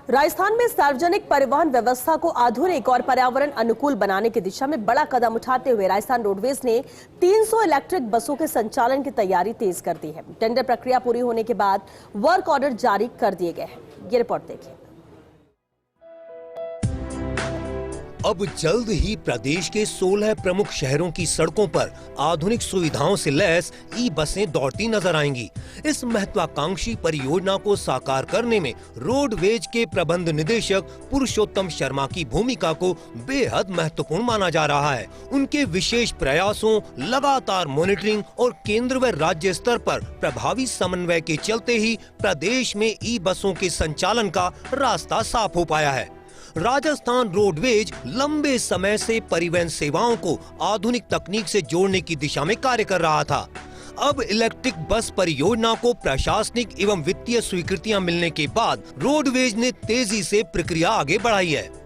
राजस्थान में सार्वजनिक परिवहन व्यवस्था को आधुनिक और पर्यावरण अनुकूल बनाने की दिशा में बड़ा कदम उठाते हुए राजस्थान रोडवेज ने 300 इलेक्ट्रिक बसों के संचालन की तैयारी तेज कर दी है। टेंडर प्रक्रिया पूरी होने के बाद वर्क ऑर्डर जारी कर दिए गए हैं। ये रिपोर्ट देखिए। अब जल्द ही प्रदेश के 16 प्रमुख शहरों की सड़कों पर आधुनिक सुविधाओं से लैस ई बसें दौड़ती नजर आएंगी। इस महत्वाकांक्षी परियोजना को साकार करने में रोडवेज के प्रबंध निदेशक पुरुषोत्तम शर्मा की भूमिका को बेहद महत्वपूर्ण माना जा रहा है। उनके विशेष प्रयासों, लगातार मॉनिटरिंग और केंद्र व राज्य स्तर पर प्रभावी समन्वय के चलते ही प्रदेश में ई बसों के संचालन का रास्ता साफ हो पाया है। राजस्थान रोडवेज लंबे समय से परिवहन सेवाओं को आधुनिक तकनीक से जोड़ने की दिशा में कार्य कर रहा था। अब इलेक्ट्रिक बस परियोजना को प्रशासनिक एवं वित्तीय स्वीकृतियां मिलने के बाद रोडवेज ने तेजी से प्रक्रिया आगे बढ़ाई है।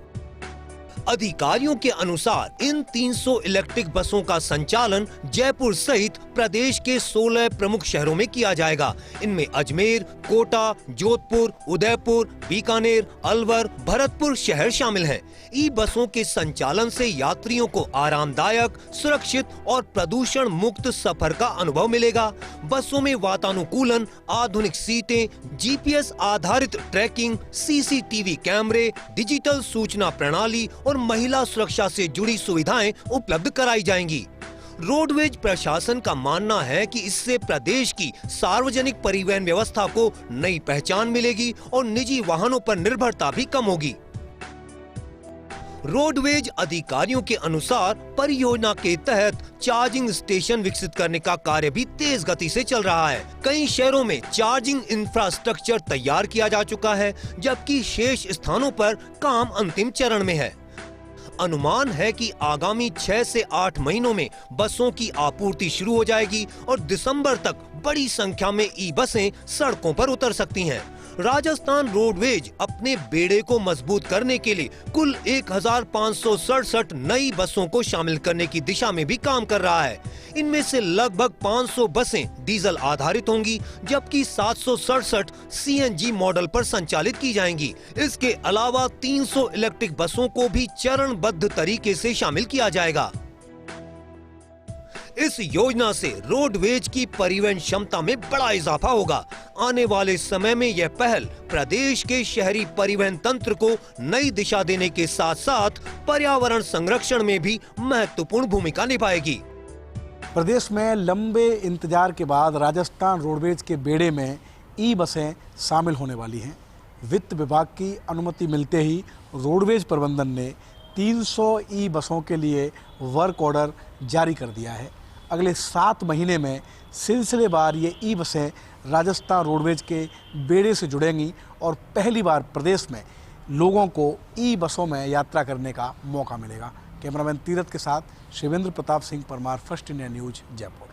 अधिकारियों के अनुसार इन 300 इलेक्ट्रिक बसों का संचालन जयपुर सहित प्रदेश के 16 प्रमुख शहरों में किया जाएगा। इनमें अजमेर, कोटा, जोधपुर, उदयपुर, बीकानेर, अलवर, भरतपुर शहर शामिल हैं। ई बसों के संचालन से यात्रियों को आरामदायक, सुरक्षित और प्रदूषण मुक्त सफर का अनुभव मिलेगा। बसों में वातानुकूलन, आधुनिक सीटें, जीपीएस आधारित ट्रैकिंग, सीसीटीवी कैमरे, डिजिटल सूचना प्रणाली और महिला सुरक्षा से जुड़ी सुविधाएं उपलब्ध कराई जाएंगी। रोडवेज प्रशासन का मानना है कि इससे प्रदेश की सार्वजनिक परिवहन व्यवस्था को नई पहचान मिलेगी और निजी वाहनों पर निर्भरता भी कम होगी। रोडवेज अधिकारियों के अनुसार परियोजना के तहत चार्जिंग स्टेशन विकसित करने का कार्य भी तेज गति से चल रहा है। कई शहरों में चार्जिंग इंफ्रास्ट्रक्चर तैयार किया जा चुका है, जबकि शेष स्थानों पर काम अंतिम चरण में है। अनुमान है कि आगामी 6 से 8 महीनों में बसों की आपूर्ति शुरू हो जाएगी और दिसंबर तक बड़ी संख्या में ई बसें सड़कों पर उतर सकती हैं। राजस्थान रोडवेज अपने बेड़े को मजबूत करने के लिए कुल 1567 नई बसों को शामिल करने की दिशा में भी काम कर रहा है। इनमें से लगभग 500 बसें डीजल आधारित होंगी, जबकि 767 सीएनजी मॉडल पर संचालित की जाएंगी। इसके अलावा 300 इलेक्ट्रिक बसों को भी चरणबद्ध तरीके से शामिल किया जाएगा। इस योजना से रोडवेज की परिवहन क्षमता में बड़ा इजाफा होगा। आने वाले समय में यह पहल प्रदेश के शहरी परिवहन तंत्र को नई दिशा देने के साथ साथ पर्यावरण संरक्षण में भी महत्वपूर्ण भूमिका निभाएगी। प्रदेश में लंबे इंतजार के बाद राजस्थान रोडवेज के बेड़े में ई बसें शामिल होने वाली हैं। वित्त विभाग की अनुमति मिलते ही रोडवेज प्रबंधन ने 300 ई बसों के लिए वर्क ऑर्डर जारी कर दिया है। अगले 7 महीने में सिलसिलेवार ये ई बसें राजस्थान रोडवेज के बेड़े से जुड़ेंगी और पहली बार प्रदेश में लोगों को ई बसों में यात्रा करने का मौका मिलेगा। कैमरामैन तीरथ के साथ Shivendra Pratap Singh Parmar, first India news, Jaipur.